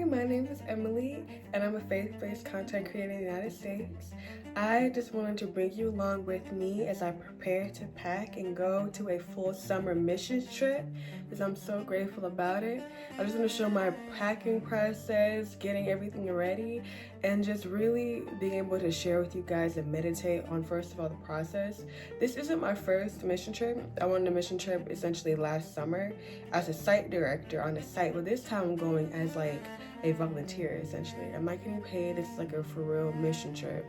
my name is Emily, and I'm a faith-based content creator in the United States. I just wanted to bring you along with me as I prepare to pack and go to a full summer mission trip, because I'm so grateful about it. I just want to show my packing process, getting everything ready, and just really being able to share with you guys and meditate on, first of all, the process. This isn't my first mission trip. I went on a mission trip essentially last summer as a site director on a site, but this time I'm going as like a volunteer essentially. I'm not getting paid. It's like a for real mission trip.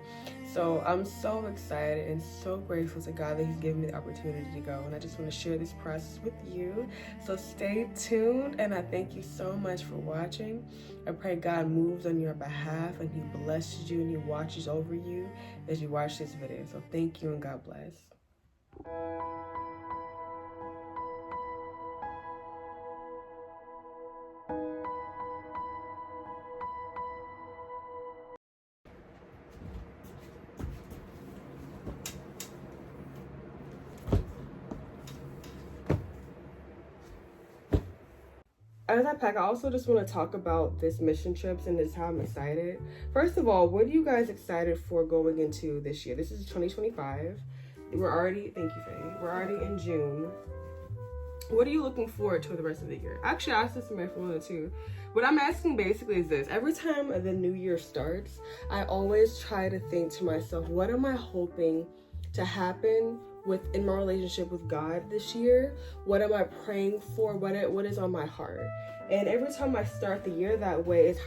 So I'm so excited and so grateful to God that He's given me the opportunity to go, and I just want to share this process with you. So stay tuned, and I thank you so much for watching. I pray God moves on your behalf and He blesses you and He watches over you as you watch this video. So thank you and God bless. As I pack, I also just want to talk about this mission trips and just how I'm excited. First of all, what are you guys excited for going into this year? This is 2025. We're already, thank you, Faye. We're already in June. What are you looking forward to the rest of the year? Actually, I asked this to my phone too. What I'm asking basically is this. Every time the new year starts, I always try to think to myself, what am I hoping to happen in my relationship with God this year? What am I praying for? What is on my heart? And every time I start the year that way, it's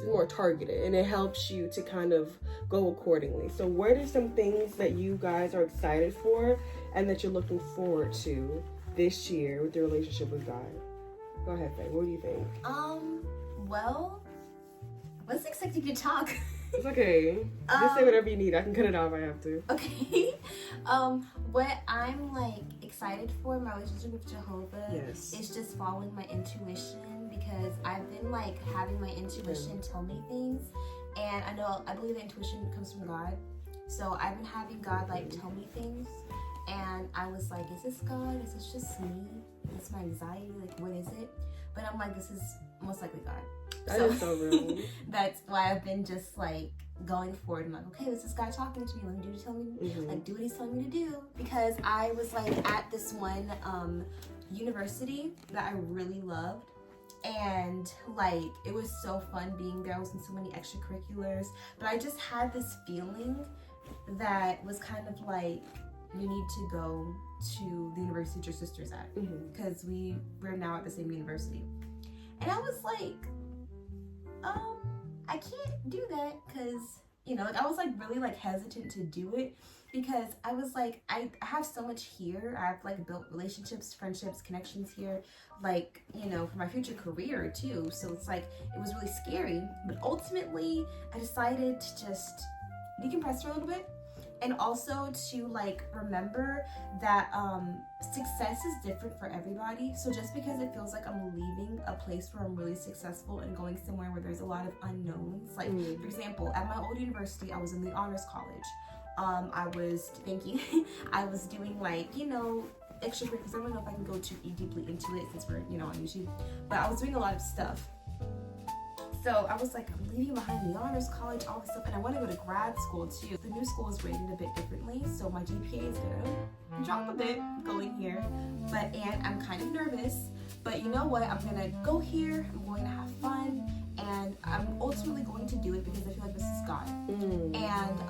more targeted, and it helps you to kind of go accordingly. So what are some things that you guys are excited for and that you're looking forward to this year with your relationship with God? Go ahead, Faye. What do you think? Well, I wasn't expecting you to talk. It's okay. Just say whatever you need. I can cut it off if I have to. Okay. What I'm excited for in my relationship with Jehovah is just following my intuition, because I've been having my intuition tell me things, and I believe that intuition comes from God. So I've been having God tell me things, and I was like, is this God? Is this just me? Is this my anxiety? What is it? But I'm like, this is most likely God. That is so real. That's why I've been just going for it. I'm like, okay, this is guy talking to me. Let me do what he's telling me to do. Because I was at this one university that I really loved, and it was so fun being there. I was in so many extracurriculars, but I just had this feeling that was kind of you need to go to the university your sister's at, because we're now at the same university. And I was like, I can't do that, because I was really hesitant to do it, because I was I have so much here. I've built relationships, friendships, connections here, for my future career too. So it's it was really scary. But ultimately I decided to just decompress for a little bit, and also to remember that success is different for everybody. So just because it feels like I'm leaving a place where I'm really successful and going somewhere where there's a lot of unknowns, for example, at my old university, I was in the honors college. I was doing extracurriculars. I don't know if I can go too deeply into it since we're on YouTube, but I was doing a lot of stuff. So I was I'm leaving behind the honors college, all this stuff, and I want to go to grad school too. The new school is rated a bit differently, so my GPA is gonna drop a bit going here. And I'm kind of nervous, but you know what? I'm gonna go here, I'm going to have fun, and I'm ultimately going to do it because I feel like this is God. And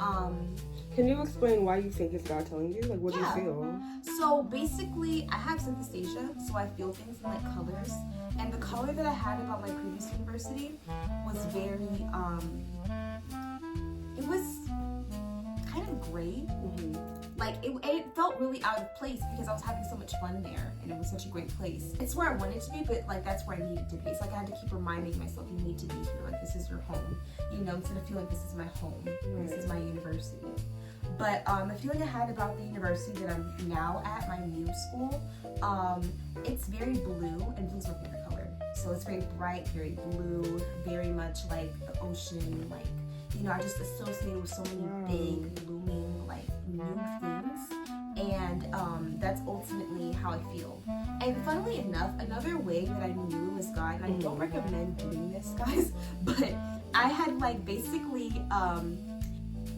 can you explain why you think it's God telling you? What do you feel? So basically, I have synesthesia, so I feel things in colors. And the color that I had about my previous university was very, it was kind of gray. It felt really out of place because I was having so much fun there, and it was such a great place. It's where I wanted to be, but that's where I needed to be. It's I had to keep reminding myself, you need to be here. This is your home. Instead of feeling this is my home, this is my university. But the feeling I had about the university that I'm now at, my new school, it's very blue, and blue's my favorite color. So it's very bright, very blue, very much like the ocean, I just associate it with so many big, looming, new things. and that's ultimately how I feel. And funnily enough, another way that I knew it was God, and I don't recommend doing this, guys, but I had like basically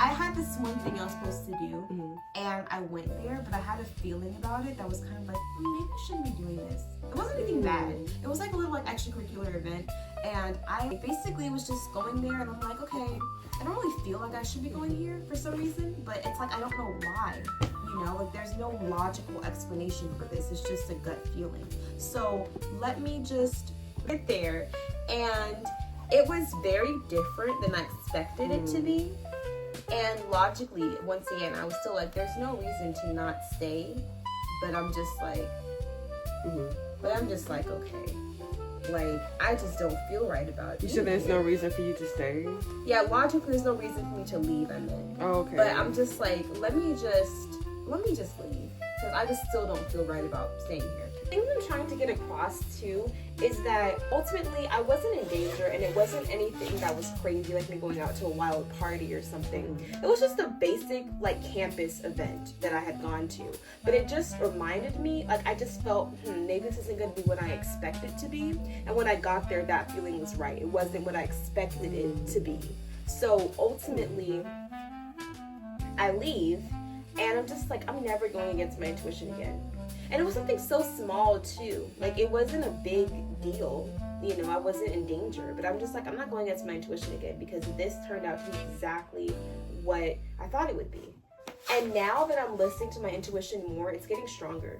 I had this one thing I was supposed to do, and I went there, but I had a feeling about it that was kind of like, maybe I shouldn't be doing this. It wasn't anything bad. It was like a little like extracurricular event, and I basically was just going there, and I'm like, okay, I don't really feel like I should be going here for some reason, but it's like I don't know why. You know, like there's no logical explanation for this. It's just a gut feeling. So let me just get there, and it was very different than I expected it to be. And logically, once again, I was still like, there's no reason to not stay, but I'm just like, okay. Like, I just don't feel right about it. You said there's no reason for you to stay? Yeah, logically, there's no reason for me to leave, I meant. Oh, okay. But I'm just like, let me just leave. Because I just still don't feel right about staying here. The thing I'm trying to get across too is that ultimately I wasn't in danger, and it wasn't anything that was crazy like me going out to a wild party or something. It was just a basic like campus event that I had gone to, but it just reminded me, like I just felt maybe this isn't going to be what I expect it to be. And when I got there, that feeling was right. It wasn't what I expected it to be. So ultimately I leave, and I'm just like, I'm never going against my intuition again. And it was something so small too. Like it wasn't a big deal. You know, I wasn't in danger. But I'm just like, I'm not going against my intuition again, because this turned out to be exactly what I thought it would be. And now that I'm listening to my intuition more, it's getting stronger.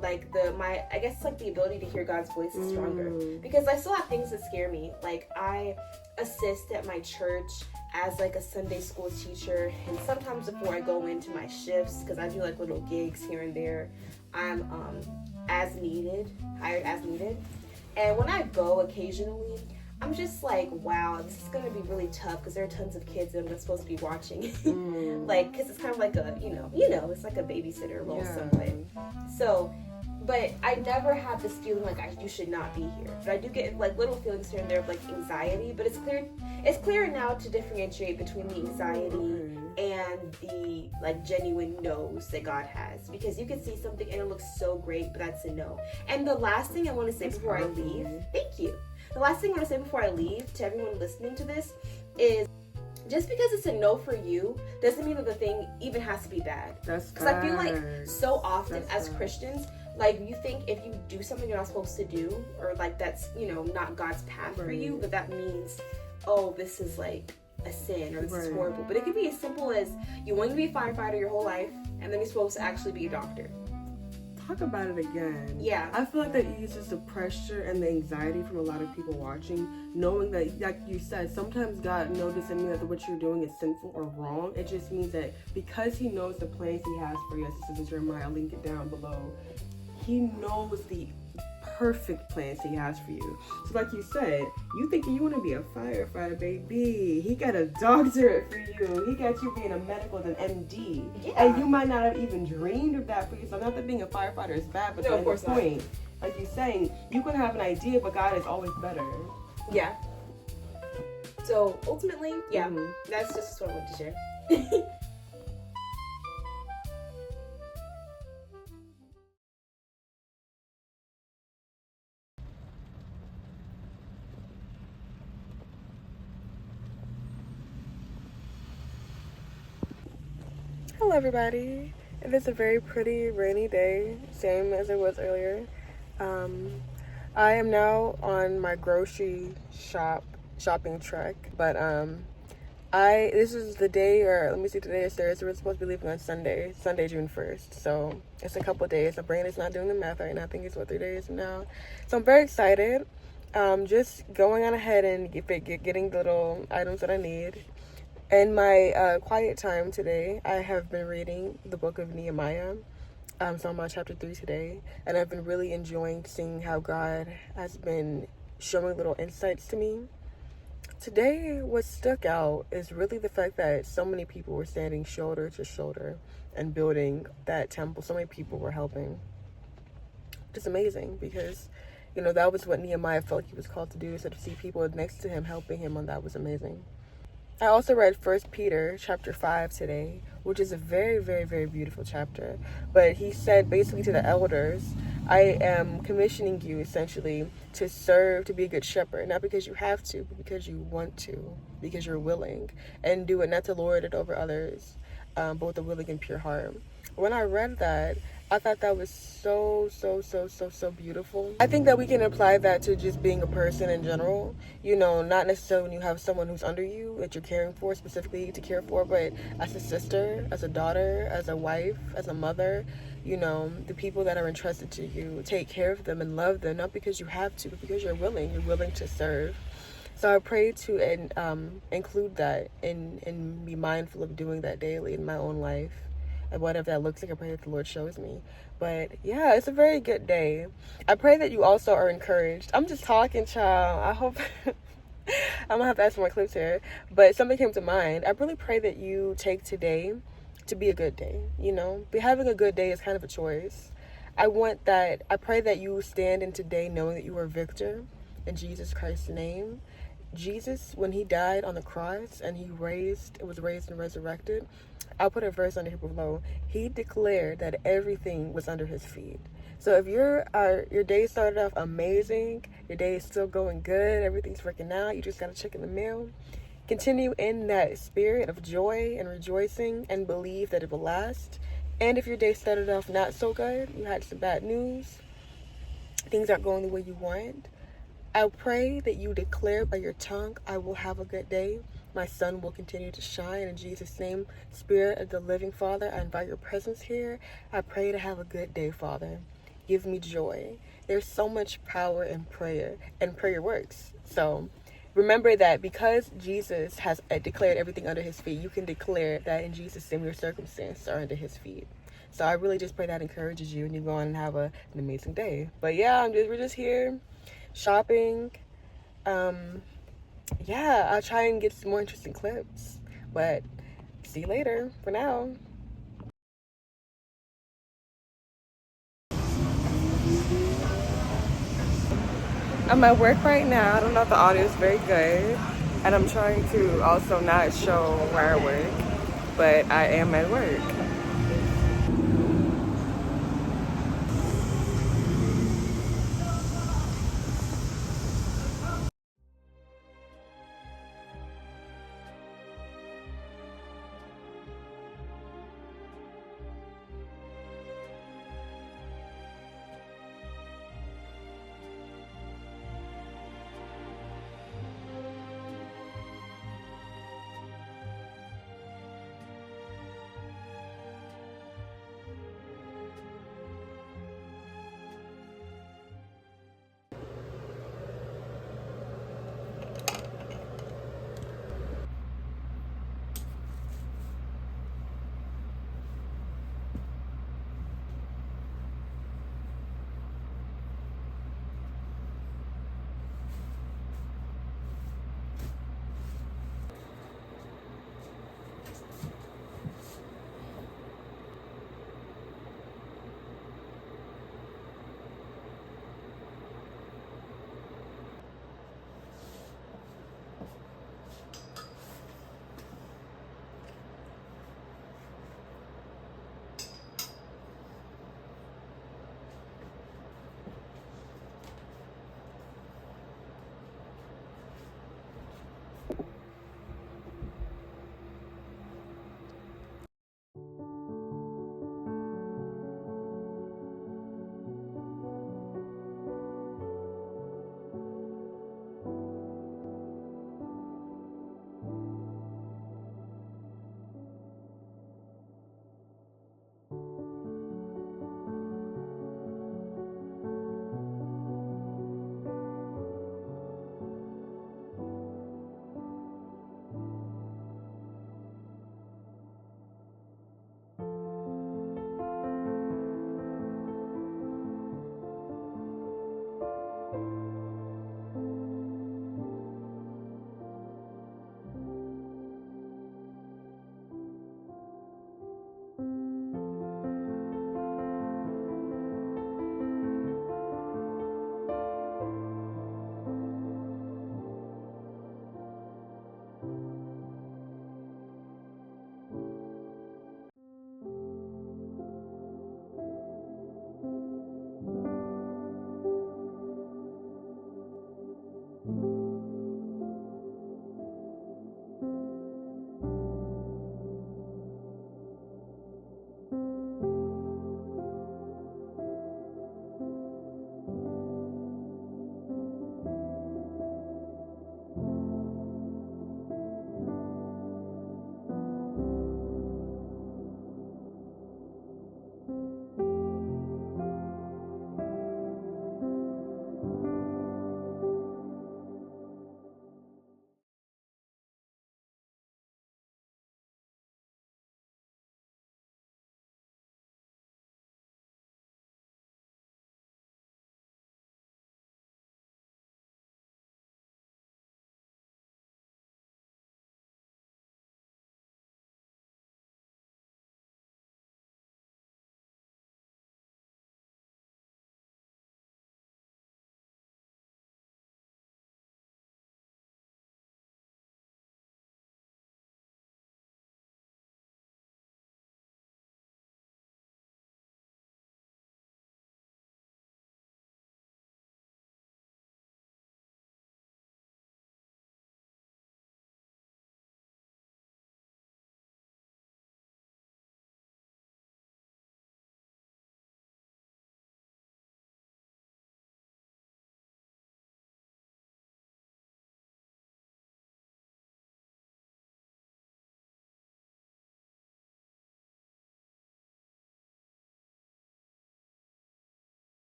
Like I guess like the ability to hear God's voice is stronger. Because I still have things that scare me. Like I assist at my church as like a Sunday school teacher, and sometimes before I go into my shifts, because I do like little gigs here and there, I'm hired as needed. And when I go occasionally, I'm just like, wow, this is gonna be really tough, because there are tons of kids that I'm supposed to be watching. Like, because it's kind of like a, you know, it's like a babysitter role somewhat. So, but I never have this feeling like you should not be here. But I do get like little feelings here and there of like anxiety, but it's clear now to differentiate between the anxiety and the like genuine no's that God has, because you can see something and it looks so great, but that's a no. And the last thing I want to say before I leave, thank you. The last thing I want to say before I leave to everyone listening to this is, just because it's a no for you doesn't mean that the thing even has to be bad. Because I feel like so often as Christians, like you think if you do something you're not supposed to do, or like that's, you know, not God's path for you, that means, oh, this is like a sin, or this is horrible. But it could be as simple as you want to be a firefighter your whole life, and then you're supposed to actually be a doctor. Talk about it again. Yeah. I feel like that eases the pressure and the anxiety from a lot of people watching, knowing that, like you said, sometimes God doesn't mean that what you're doing is sinful or wrong. It just means that because he knows the plans he has for you, as this is in Jeremiah, I'll link it down below, he knows the perfect plans he has for you. So like you said, you thinking you want to be a firefighter, baby. He got a doctorate for you. He got you being a medical, an MD. Yeah. And you might not have even dreamed of that for yourself. Not that being a firefighter is bad, but that's the point. Like you're saying, you can have an idea, but God is always better. Yeah. So ultimately, that's just what I wanted to share. Hello everybody. It is a very pretty rainy day, same as it was earlier. I am now on my grocery shopping trek, but this is the day, or let me see, today is Thursday. We're supposed to be leaving on Sunday June 1st, so it's a couple days. My brain is not doing the math right now. I think it's 3 days from now, so I'm very excited. Just going on ahead and getting the little items that I need. In my quiet time today, I have been reading the book of Nehemiah. So I'm on chapter 3 today, and I've been really enjoying seeing how God has been showing little insights to me. Today, what stuck out is really the fact that so many people were standing shoulder to shoulder and building that temple. So many people were helping. Just amazing, because, you know, that was what Nehemiah felt he was called to do. So to see people next to him helping him on that was amazing. I also read 1 Peter chapter 5 today, which is a very, very, very beautiful chapter. But he said basically to the elders, I am commissioning you essentially to serve, to be a good shepherd, not because you have to, but because you want to, because you're willing, and do it not to lord it over others, but with a willing and pure heart. When I read that, I thought that was so beautiful. I think that we can apply that to just being a person in general. You know, not necessarily when you have someone who's under you that you're caring for, specifically to care for, but as a sister, as a daughter, as a wife, as a mother, you know, the people that are entrusted to you, take care of them and love them, not because you have to, but because you're willing to serve. So I pray to include that and be mindful of doing that daily in my own life. And whatever that looks like, I pray that the Lord shows me. But yeah, it's a very good day. I pray that you also are encouraged. I'm just talking, child. I hope I'm gonna have to add some more clips here. But something came to mind. I really pray that you take today to be a good day. You know, having a good day is kind of a choice. I pray that you stand in today knowing that you are a victor in Jesus Christ's name. Jesus, when he died on the cross and was raised and resurrected, I'll put a verse under here below. He declared that everything was under his feet. So if your day started off amazing, your day is still going good, everything's working out, you just got to check in the mail, continue in that spirit of joy and rejoicing and believe that it will last. And if your day started off not so good, you had some bad news, things aren't going the way you want, I pray that you declare by your tongue, I will have a good day. My sun will continue to shine in Jesus' name. Spirit of the living Father, I invite your presence here. I pray to have a good day, Father. Give me joy. There's so much power in prayer, and prayer works. So remember that because Jesus has declared everything under his feet, you can declare that in Jesus' name your circumstances are under his feet. So I really just pray that encourages you and you go on and have an amazing day. But yeah, we're just here shopping. Yeah, I'll try and get some more interesting clips. But see you later. For now. I'm at work right now. I don't know if the audio is very good. And I'm trying to also not show where I work. But I am at work.